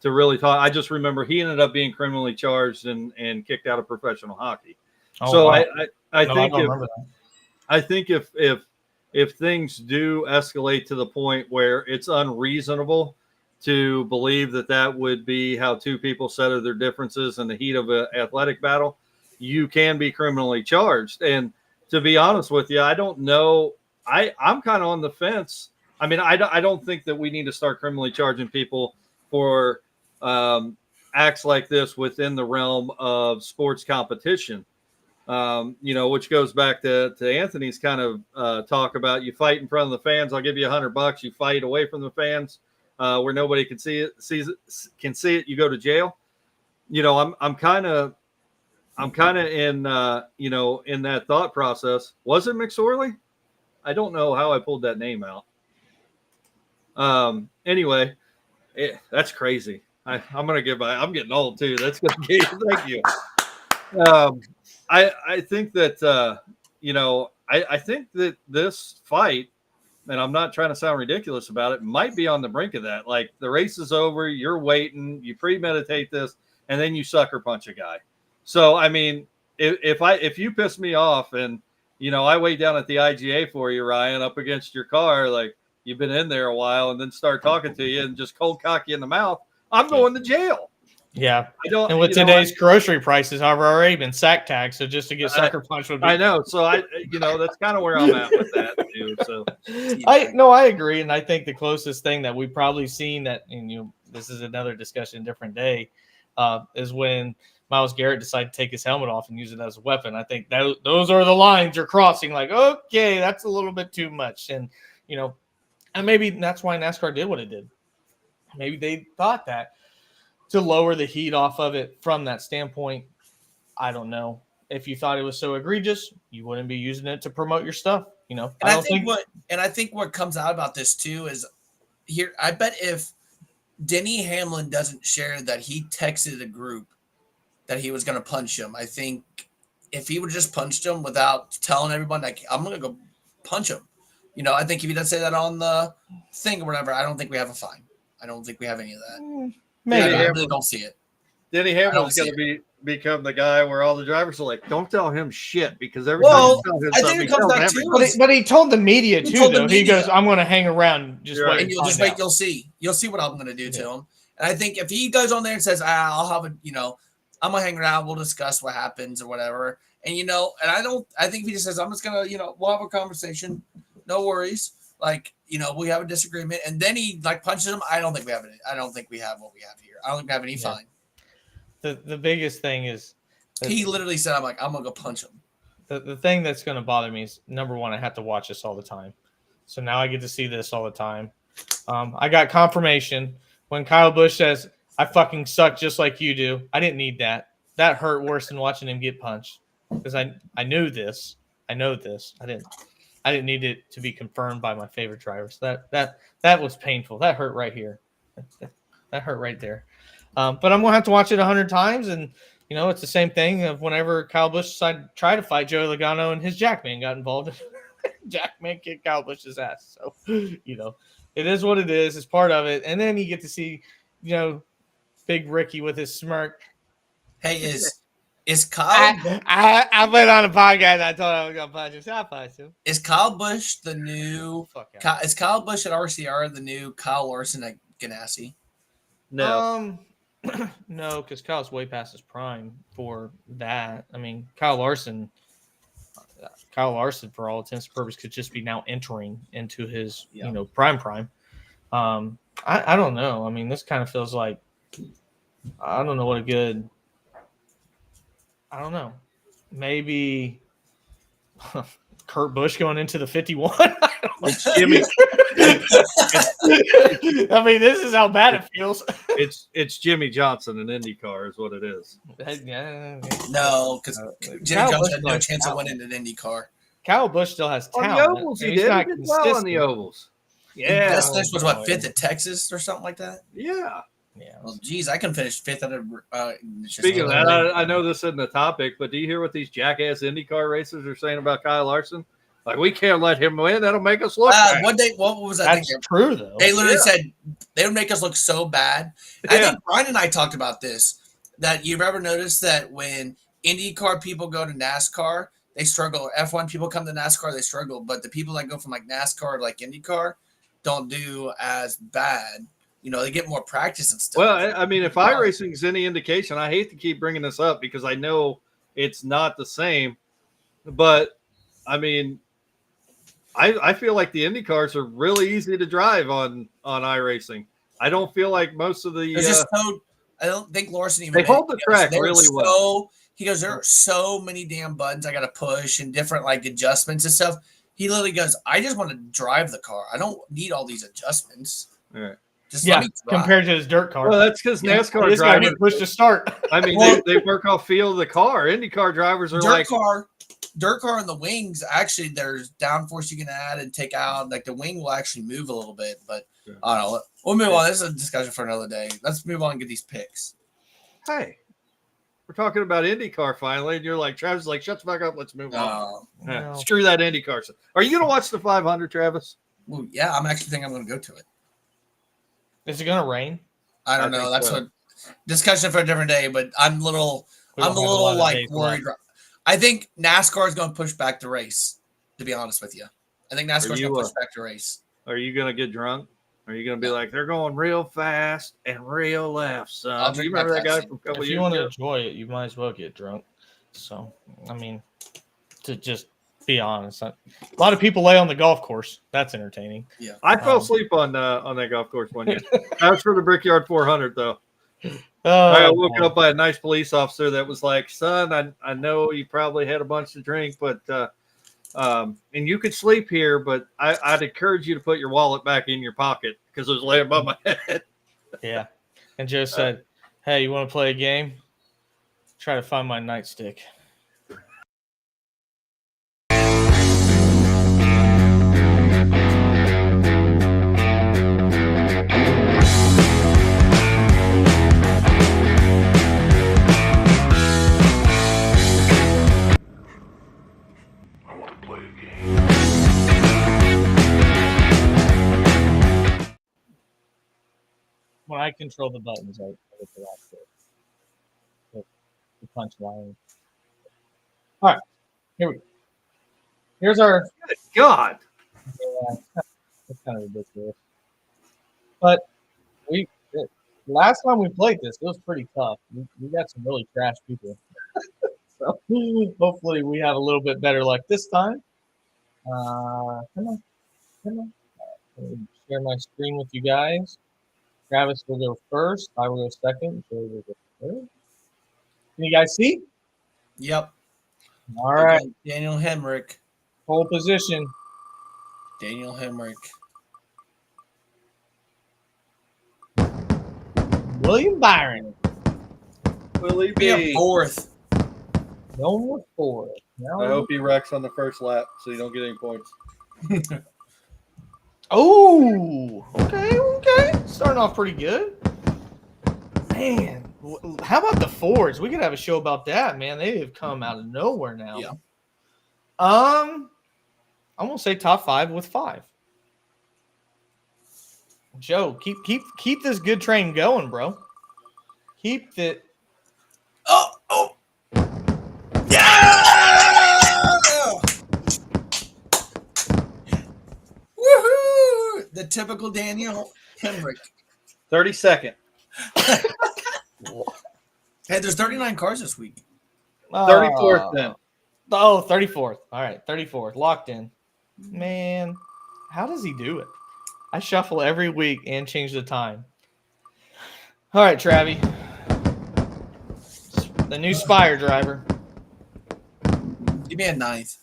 really talk. I just remember he ended up being criminally charged and kicked out of professional hockey. Oh, so wow. I think if things do escalate to the point where it's unreasonable to believe that would be how two people settle their differences in the heat of an athletic battle, you can be criminally charged. And to be honest with you, I don't know. I'm kind of on the fence. I mean, I don't think that we need to start criminally charging people for acts like this within the realm of sports competition. Which goes back to Anthony's kind of talk about you fight in front of the fans. I'll give you $100. You fight away from the fans where nobody can see it. You go to jail. I'm kind of in in that thought process. Was it McSorley? I don't know how I pulled that name out. Anyway, that's crazy. I'm getting old too. That's good. Thank you. I think that, I think that this fight, and I'm not trying to sound ridiculous about it, might be on the brink of that. Like, the race is over, you're waiting, you premeditate this, and then you sucker punch a guy. So, I mean, if you piss me off and, I wait down at the IGA for you, Ryan, up against your car, like, you've been in there a while, and then start talking to you and just cold cock you in the mouth, I'm going to jail. Yeah. I don't. And with today's grocery prices, I've already been sack tagged. So just to get sucker punched would be. I know. So that's kind of where I'm at with that too. So I agree, and I think the closest thing that we've probably seen that, and this is another discussion, different day, is when Myles Garrett decided to take his helmet off and use it as a weapon. I think those are the lines you're crossing. Like, okay, that's a little bit too much, and and maybe that's why NASCAR did what it did. Maybe they thought that to lower the heat off of it from that standpoint. I don't know. If you thought it was so egregious, you wouldn't be using it to promote your stuff. I think what comes out about this too is here. I bet if Denny Hamlin doesn't share that he texted a group that he was going to punch him, I think if he would have just punched him without telling everyone, like, I'm going to go punch him. I think if he doesn't say that on the thing or whatever, I don't think we have a fine. I don't think we have any of that. Maybe. I really don't see it. Denny Hamlin's going to become the guy where all the drivers are like, don't tell him shit, because every time you tell him something, it comes back to but he told the media too, though. He goes, I'm going to hang around. Just wait. And you'll just wait. You'll see. You'll see what I'm going to do to him. And I think if he goes on there and says, I'll have a, I'm going to hang around. We'll discuss what happens or whatever. And, and I think if he just says, I'm just going to, we'll have a conversation. No worries. Like, we have a disagreement. And then he punches him. I don't think we have it. I don't think we have what we have here. I don't think we have any fine. The biggest thing is he literally said, I'm going to go punch him. The thing that's going to bother me is, number one, I have to watch this all the time. So now I get to see this all the time. I got confirmation when Kyle Busch says, I fucking suck just like you do. I didn't need that. That hurt worse than watching him get punched, because I knew this. I know this. I didn't need it to be confirmed by my favorite drivers. That was painful. That hurt right here. That hurt right there. But I'm going to have to watch it 100 times. And, it's the same thing of whenever Kyle Busch decided to try to fight Joey Logano and his Jackman got involved. Jackman kicked Kyle Busch's ass. So, it is what it is. It's part of it. And then you get to see, Big Ricky with his smirk. Hey, is Kyle? I went on a podcast. I told him I was going to punch him. So I punched him. Is Kyle Busch the new? Is Kyle Busch at RCR the new Kyle Larson at Ganassi? No. No, because Kyle's way past his prime for that. I mean, Kyle Larson, for all intents and purposes, could just be now entering into his, prime. I don't know. I mean, this kind of feels like, I don't know what a good. I don't know. Maybe Kurt Busch going into the 51. Jimmy. I mean, this is how bad it feels. It's Jimmy Johnson in IndyCar is what it is. No, because Jimmy Johnson had no chance of winning an IndyCar. Kyle Busch still has talent. On the ovals, he did well on the ovals. Yeah. Best finish was what, 5th at Texas or something like that? Yeah. Yeah. Well, geez, I can finish 5th at a. Speaking of that, I know this isn't the topic, but do you hear what these jackass IndyCar racers are saying about Kyle Larson? Like, we can't let him win. That'll make us look bad. What was that? That's true, though. They literally said they would make us look so bad. I think Brian and I talked about this, that you've ever noticed that when IndyCar people go to NASCAR, they struggle. F1 people come to NASCAR, they struggle. But the people that go from NASCAR to IndyCar don't do as bad. They get more practice and stuff. Well, I mean, if iRacing is any indication, I hate to keep bringing this up because I know it's not the same. But, I mean, I feel like the Indy cars are really easy to drive on iRacing. I don't feel like most of the I don't think Larson even they hold the track really well. He goes, there are so many damn buttons I got to push and different adjustments and stuff. He literally goes, I just want to drive the car. I don't need all these adjustments. All right. Just let me drive. Compared to his dirt car. Well, that's because NASCAR drivers push to start. I mean, they work off feel of the car. IndyCar drivers are dirt car and the wings, actually, there's downforce you can add and take out. The wing will actually move a little bit, but I don't know. We'll move on. This is a discussion for another day. Let's move on and get these picks. Hey, we're talking about IndyCar finally, and you're like, Travis is like, shut the fuck up. Let's move on. No. Screw that IndyCar. Are you going to watch the 500, Travis? Well, yeah, I'm actually thinking I'm going to go to it. Is it going to rain? I don't know. That's what discussion for a different day, but I'm a little worried. I think NASCAR is going to push back the race, to be honest with you. I think NASCAR is going to push back the race. Are you gonna get drunk? Are you gonna be like, they're going real fast and real left, son? I'll Do you drink my remember that guy Pepsi. from a couple If you years want to ago? enjoy it, you might as well get drunk. So, I mean, to just be honest, a lot of people lay on the golf course. That's entertaining. Yeah. I fell asleep on that golf course one year. That was for the Brickyard 400, though. I got woke up by a nice police officer that was like, son, I know you probably had a bunch to drink, but and you could sleep here, but I'd encourage you to put your wallet back in your pocket because it was laying above my head. Yeah. And Joe said, hey, you want to play a game? Try to find my nightstick. When I control the buttons, I get the last bit. The punchline. All right, here we go. Here's our. Good God. Yeah, it's kind of ridiculous. But last time we played this, it was pretty tough. We got some really trash people. So hopefully we have a little bit better luck this time. Come on. Let me share my screen with you guys. Travis will go first. I will go second. Joey will go third. Can you guys see? Yep. All right. Daniel Hemrick. Pole position. Daniel Hemrick. William Byron. Will he Be a be? fourth. No more four. I hope he wrecks on the first lap so you don't get any points. Oh, okay. Starting off pretty good. Man, how about the Fords? We could have a show about that, man. They have come out of nowhere now. Yeah. I'm gonna say top 5 with 5. Joe, keep this good train going, bro. Keep it. Oh. Yeah! Woohoo! The typical Daniel Hemrick. 32nd. Hey, there's 39 cars this week. 34th then. Oh, 34th. All right, 34th. Locked in. Man, how does he do it? I shuffle every week and change the time. All right, Travi. The new Spire driver. Give me a 9th.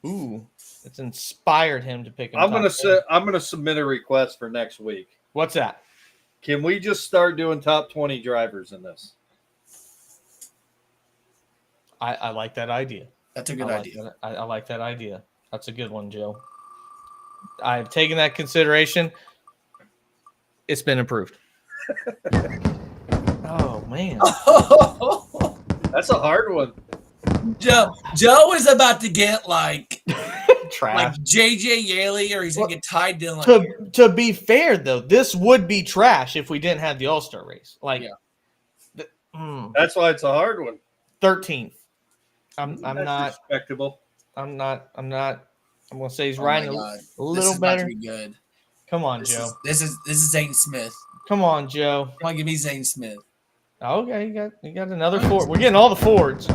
Ooh, it's inspired him to pick him. I'm gonna submit a request for next week. What's that? Can we just start doing top 20 drivers in this? I like that idea. That's a good idea. I like that idea. That's a good one, Joe. I've taken that consideration. It's been approved. Oh, man. That's a hard one. Joe is about to get like Trash. JJ Yaley, or he's gonna get tied down. To be fair, though, this would be trash if we didn't have the All-Star race. Like, That's why it's a hard one. 13th. I'm That's not respectable. I'm gonna say he's Oh riding my a God. little This is better. about to be good. Come on, Joe. This is Zane Smith. Come on, Joe. Come on, give me Zane Smith. Okay, you got another Ford. We're getting all the Fords.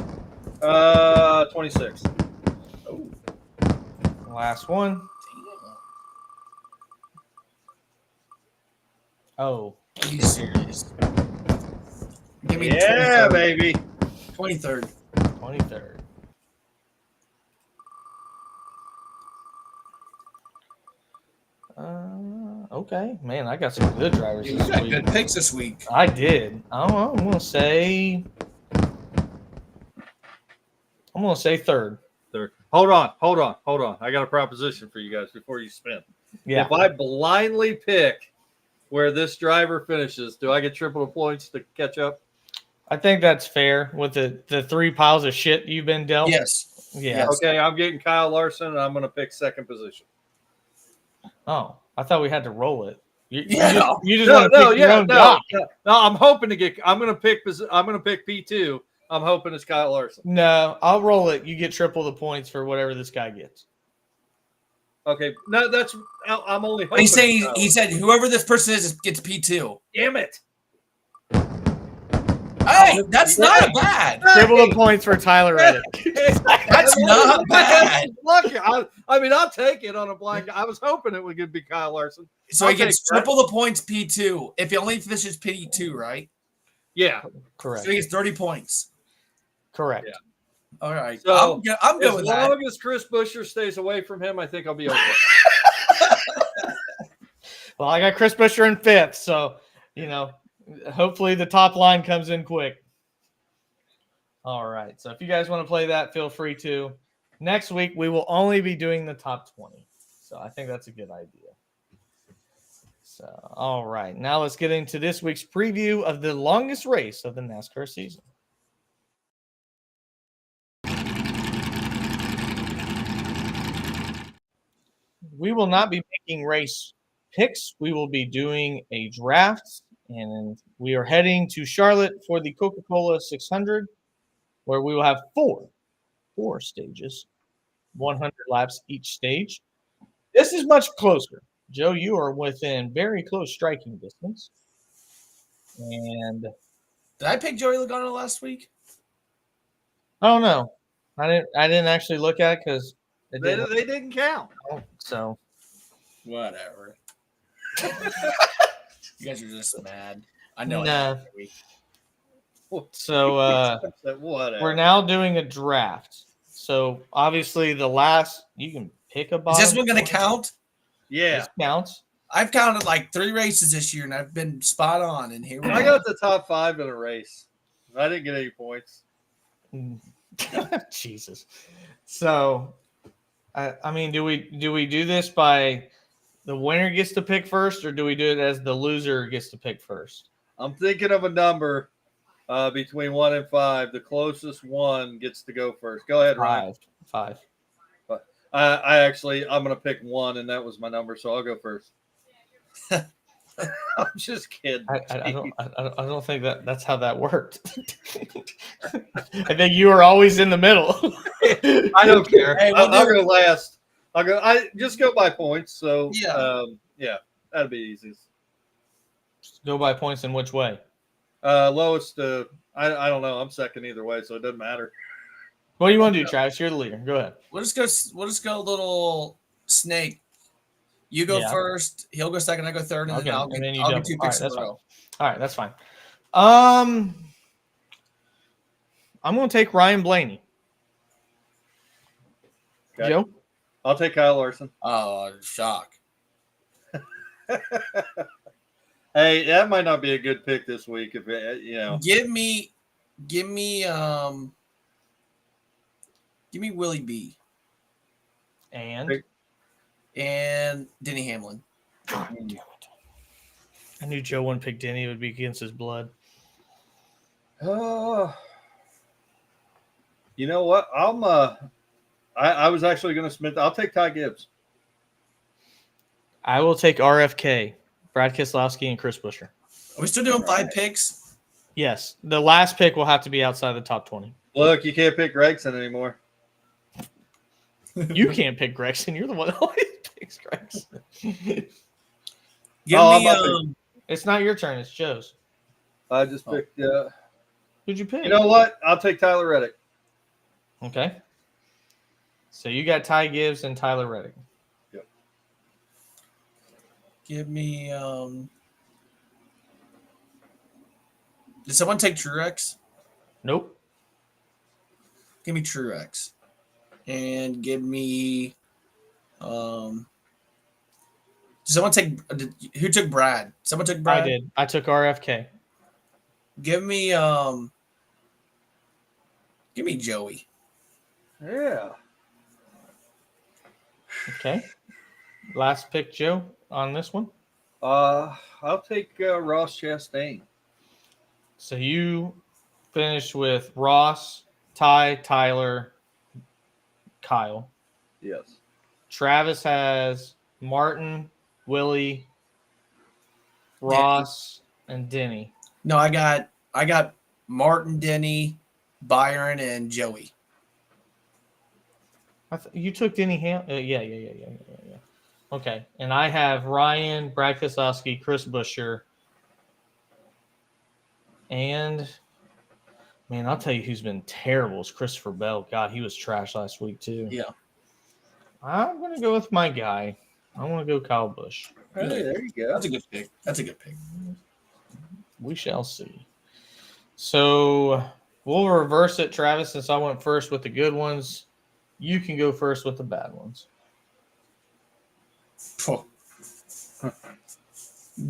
26. Last one. Oh, Are you serious? Give me Yeah, 23rd. baby. 23rd. 23rd. Okay, man, I got some good drivers You this got week. good picks this week. I did. I'm gonna say third. Third. Hold on. I got a proposition for you guys before you spin. Yeah. If I blindly pick where this driver finishes, do I get triple the points to catch up? I think that's fair with the 3 piles of shit you've been dealt. Yes. Yeah. Yes. Okay, I'm getting Kyle Larson, and I'm going to pick second position. Oh, I thought we had to roll it. You Yeah. just want to pick your own guy. No. I'm hoping to get. I'm going to pick P2. I'm hoping it's Kyle Larson. No, I'll roll it. You get triple the points for whatever this guy gets. Okay, no, that's I'm only hoping. But he's saying he said whoever this person is gets P2. Damn it! Hey, that's not bad. Triple the points for Tyler Reddick. That's not bad. Lucky. I mean, I'll take it on a blind. I was hoping it would be Kyle Larson. So he gets triple the points P2 if he only finishes P2, right? Yeah, Correct. So he gets 30 points. Correct. Yeah. All right. So I'm good with that. As long as Chris Buescher stays away from him, I think I'll be okay. Well, I got Chris Buescher in 5th, so hopefully the top line comes in quick. All right. So if you guys want to play that, feel free to. Next week we will only be doing the top 20. So I think that's a good idea. So all right. Now let's get into this week's preview of the longest race of the NASCAR season. We will not be making race picks. We will be doing a draft, and we are heading to Charlotte for the Coca-Cola 600, where we will have four stages, 100 laps each stage. This is much closer. Joe, you are within very close striking distance. And Did I pick Joey Logano last week? I don't know. I didn't actually look at it because they didn't count. So whatever. You guys are just mad. I know. Nah. Week. So we're now doing a draft. So obviously the last you can pick a bottom. Is this one going to count? Yeah, this counts. I've counted like 3 races this year, and I've been spot on. And here I got the top 5 in a race. I didn't get any points. Jesus. So, I mean, do we do this by the winner gets to pick first, or do we do it as the loser gets to pick first? I'm thinking of a number between 1 and 5. The closest one gets to go first. Go ahead, Ryan. 5. But I'm going to pick 1, and that was my number, so I'll go first. I'm just kidding. I don't think that's how that worked. I think you were always in the middle. I don't care. Hey, I'll go last. I just go by points. So yeah, that'd be easy. Go by points in which way? Lowest. I don't know. I'm second either way, so it doesn't matter. What do you want to do, Travis? You're the leader. Go ahead. We'll just go little snake. You go first. He'll go second. I go third, and then I'll get 2 picks in a row. All right, that's fine. I'm going to take Ryan Blaney. Okay. Joe? I'll take Kyle Larson. Oh, shock. Hey, that might not be a good pick this week. If give me Willie B. And Denny Hamlin. God damn it. I knew Joe wouldn't pick Denny. It would be against his blood. You know what? I was actually going to submit. I'll take Ty Gibbs. I will take RFK, Brad Keselowski, and Chris Buescher. Are we still doing 5 picks? Yes. The last pick will have to be outside the top 20. Look, you can't pick Gregson anymore. You can't pick Gregson. You're the one that always picks Gregson. It's not your turn. It's Joe's. I just picked. Who'd you pick? You know what? I'll take Tyler Reddick. Okay. So you got Ty Gibbs and Tyler Reddick. Yep. Give me. Did someone take Truex? Nope. Give me Truex. And give me. Did someone take? Who took Brad? Someone took Brad. I did. I took RFK. Give me. Give me Joey. Yeah. Okay. Last pick, Joe, on this one. I'll take Ross Chastain. So you finished with Ross, Ty, Tyler, Kyle. Yes. Travis has Martin, Willie, Ross, and Denny. No, I got Martin, Denny, Byron, and Joey. You took Denny Ham. Yeah. Okay, and I have Ryan, Brad Keselowski, Chris Buescher, and man, I'll tell you who's been terrible is Christopher Bell. God, he was trash last week too. Yeah. I'm gonna go with my guy. I want to go Kyle Busch. Hey, there you go. That's a good pick. That's a good pick. We shall see. So we'll reverse it, Travis. Since I went first with the good ones, you can go first with the bad ones.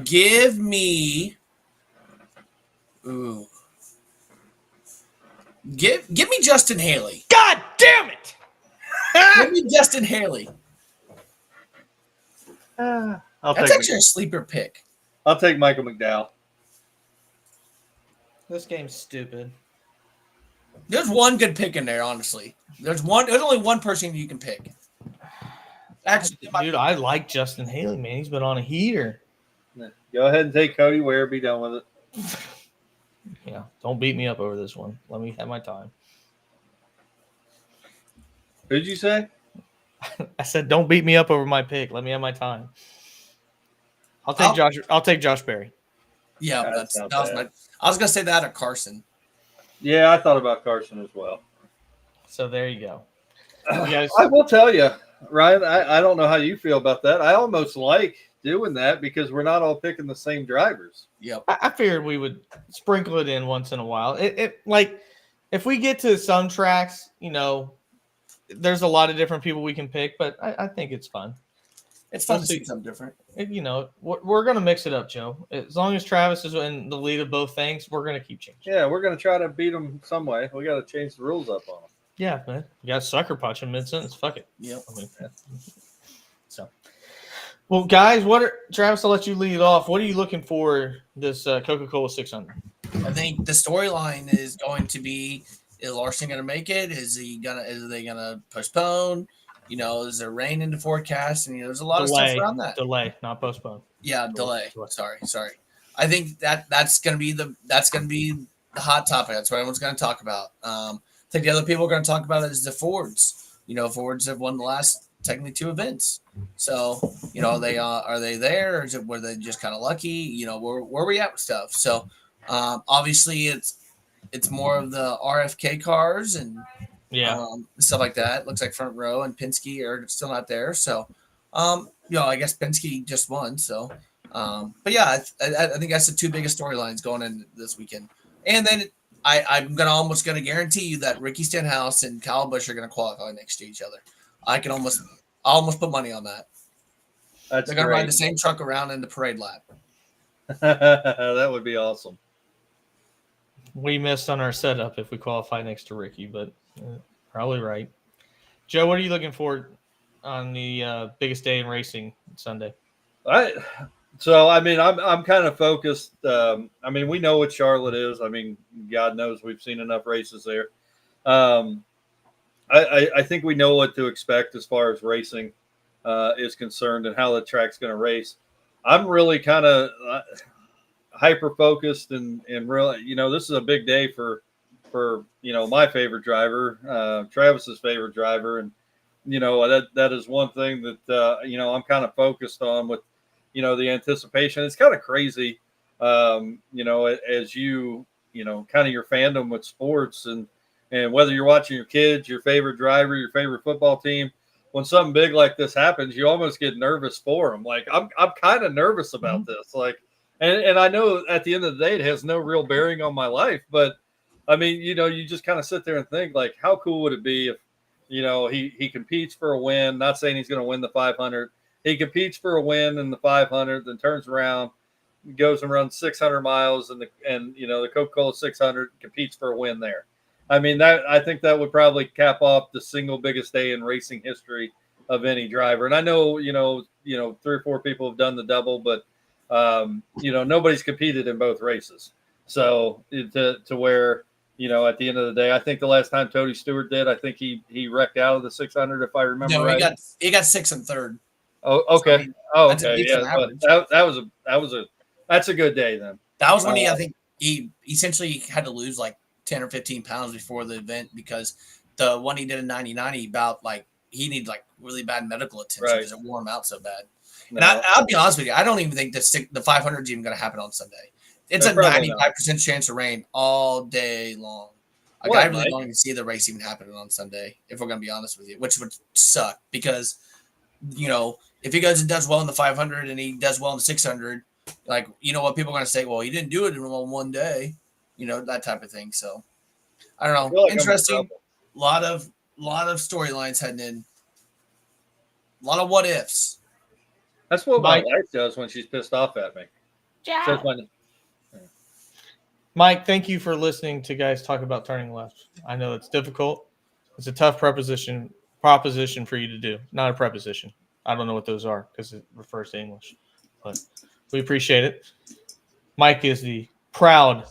Give me. Ooh. Give me Justin Haley. God damn it! Give me Justin Haley. I'll That's take actually a sleeper pick. I'll take Michael McDowell. This game's stupid. There's one good pick in there, honestly. There's only one person you can pick. Actually, Dude, I like Justin Haley, man. He's been on a heater. Go ahead and take Cody Ware. Be done with it. Yeah, don't beat me up over this one. Let me have my time. Who'd you say? I said, don't beat me up over my pick. Let me have my time. I'll take Josh Berry. yeah, That's that not was bad. I was gonna say that or Carson. Yeah, I thought about Carson as well. So there you go. You guys, I will tell you, Ryan, I don't know how you feel about that. I almost like doing that because we're not all picking the same drivers. Yep. I figured we would sprinkle it in once in a while. It like if we get to some tracks, there's a lot of different people we can pick, but I think it's fun. It's fun Let's to see. see something different. We're going to mix it up, Joe. As long as Travis is in the lead of both things, we're going to keep changing. Yeah, we're going to try to beat them some way. We got to change the rules up on them. Yeah, man. You got sucker punch in mid-sentence. Fuck it. Yep. Well, guys, Travis, I'll let you lead it off. What are you looking for this Coca-Cola 600? I think the storyline is going to be: is Larson going to make it? Is they going to postpone? Is there rain in the forecast? And there's a lot of stuff around that. Delay, not postpone. Yeah, delay. Sorry. I think that's going to be the hot topic. That's what everyone's going to talk about. I think the other people are going to talk about it is the Fords. Fords have won the last technically 2 events. So, are they there, or were they just kind of lucky? Where we at with stuff? So, obviously it's more of the RFK cars and stuff like that. Looks like front row and Penske are still not there. So, I guess Penske just won. So, but yeah, I think that's the 2 biggest storylines going in this weekend. And then I'm almost gonna guarantee you that Ricky Stenhouse and Kyle Busch are gonna qualify next to each other. I almost put money on that. That's They're gonna great. ride the same truck around in the parade lap. That would be awesome. We missed on our setup if we qualify next to Ricky, but probably right. Joe, what are you looking for on the biggest day in racing Sunday? I'm kind of focused. We know what Charlotte is. God knows we've seen enough races there. I think we know what to expect as far as racing is concerned and how the track's going to race. I'm really kind of hyper focused and really, this is a big day for my favorite driver, Travis's favorite driver, and that is one thing that I'm kind of focused on with the anticipation. It's kind of crazy, as you kind of your fandom with sports and whether you're watching your kids, your favorite driver, your favorite football team. When something big like this happens, you almost get nervous for them. Like I'm kind of nervous about this. Like, and I know at the end of the day, it has no real bearing on my life. But you just kind of sit there and think, like, how cool would it be if, he competes for a win? Not saying he's going to win the 500. He competes for a win in the 500, then turns around, goes and runs 600 miles, and the Coca-Cola 600 competes for a win there. I think that would probably cap off the single biggest day in racing history of any driver. And I know, 3 or 4 people have done the double, but nobody's competed in both races. So to where, at the end of the day, I think the last time Tony Stewart did, I think he wrecked out of the 600, if I remember right. No, he got 6th and 3rd. Oh, okay. So, okay. Yeah, that's a good day then. That was when I think he essentially had to lose like 10 or 15 pounds before the event because the one he did in 90-90 about like he needed like really bad medical attention Right. because it wore him out so bad. No, And I'll be honest with you, I don't even think the 500 is even going to happen on Sunday. It's a probably 95% chance of rain all day long. Like, What, I really Mike? don't even see the race even happening on Sunday, if we're going to be honest with you, which would suck because, you know, if he goes and does well in the 500 and he does well in the 600, like, you know what, people are going to say, well, he didn't do it in one day, you know, that type of thing. So, I don't know. I feel like I'm in Interesting. trouble. Lot of storylines heading in. A lot of what ifs. That's what Mike- my wife does when she's pissed off at me. Says when- Mike, thank you for listening to guys talk about turning left. I know it's difficult. It's a tough proposition for you to do. Not a preposition. I don't know what those are because it refers to English, but we appreciate it. Mike is the proud.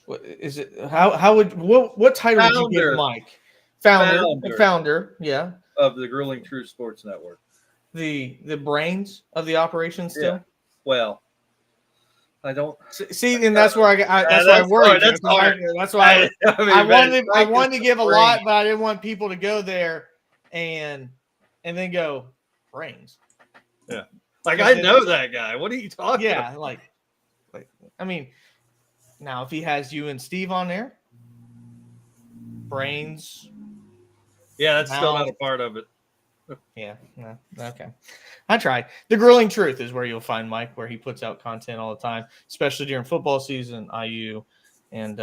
What is it? How would what title would you give Founder. Mike? Founder. Founder. Yeah. of the Grueling Truth Sports Network. The brains of the operation still. Yeah. Well, I don't See, and that's where that's why I worried. That's hard. That's why I wanted to give a brains. lot, but I didn't want people to go there and then go brains. Yeah. Like, I know that guy. What are you talking about? Yeah, like I mean, now if he has you and Steve on there, brains. Yeah, that's still not a part of it. Yeah, no, okay. I tried. The Grilling Truth is where you'll find Mike, where he puts out content all the time, especially during football season, IU. And,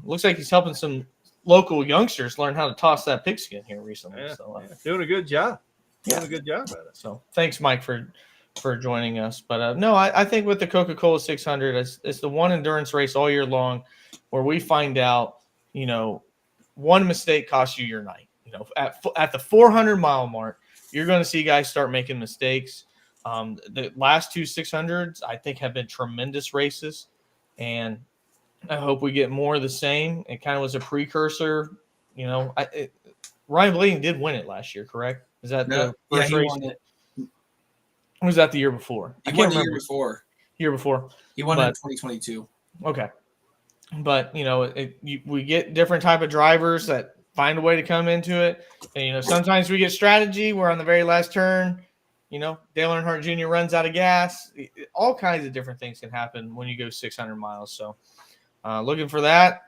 looks like he's helping some local youngsters learn how to toss that pigskin here recently. Yeah, So, doing a good job. Doing a good job at it. So thanks, Mike, for joining us. But, no, I think with the Coca-Cola 600, it's the one endurance race all year long where we find out, one mistake costs you your night. At the 400-mile mark, you're going to see guys start making mistakes. The last two 600s, I think, have been tremendous races, and I hope we get more of the same. It kind of was a precursor. Ryan Blading did win it last year, correct? Is that the first race? Won it. Or was that the year before? He won the year before. Year before. He won it in 2022. Okay. But, we get different type of drivers that find a way to come into it. And, sometimes we get strategy where on the very last turn, Dale Earnhardt Jr. runs out of gas. All kinds of different things can happen when you go 600 miles. So looking for that,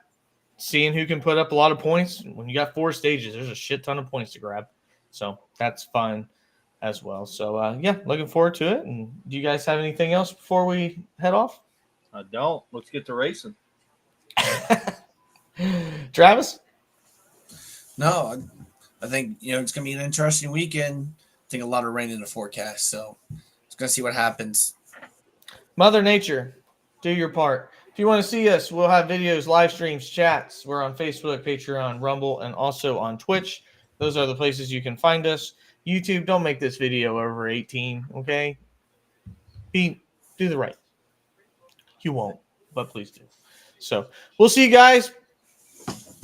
seeing who can put up a lot of points. When you got 4 stages, there's a shit ton of points to grab. So that's fun as well. So, looking forward to it. And do you guys have anything else before we head off? I don't. Let's get to racing. Travis? No, I think, it's going to be an interesting weekend. I think a lot of rain in the forecast. So it's going to see what happens. Mother Nature, do your part. If you want to see us, we'll have videos, live streams, chats. We're on Facebook, Patreon, Rumble, and also on Twitch. Those are the places you can find us. YouTube, don't make this video over 18, okay? Do the right. You won't, but please do. So we'll see you guys.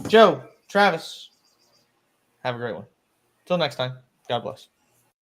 Joe, Travis, have a great one. Till next time, God bless.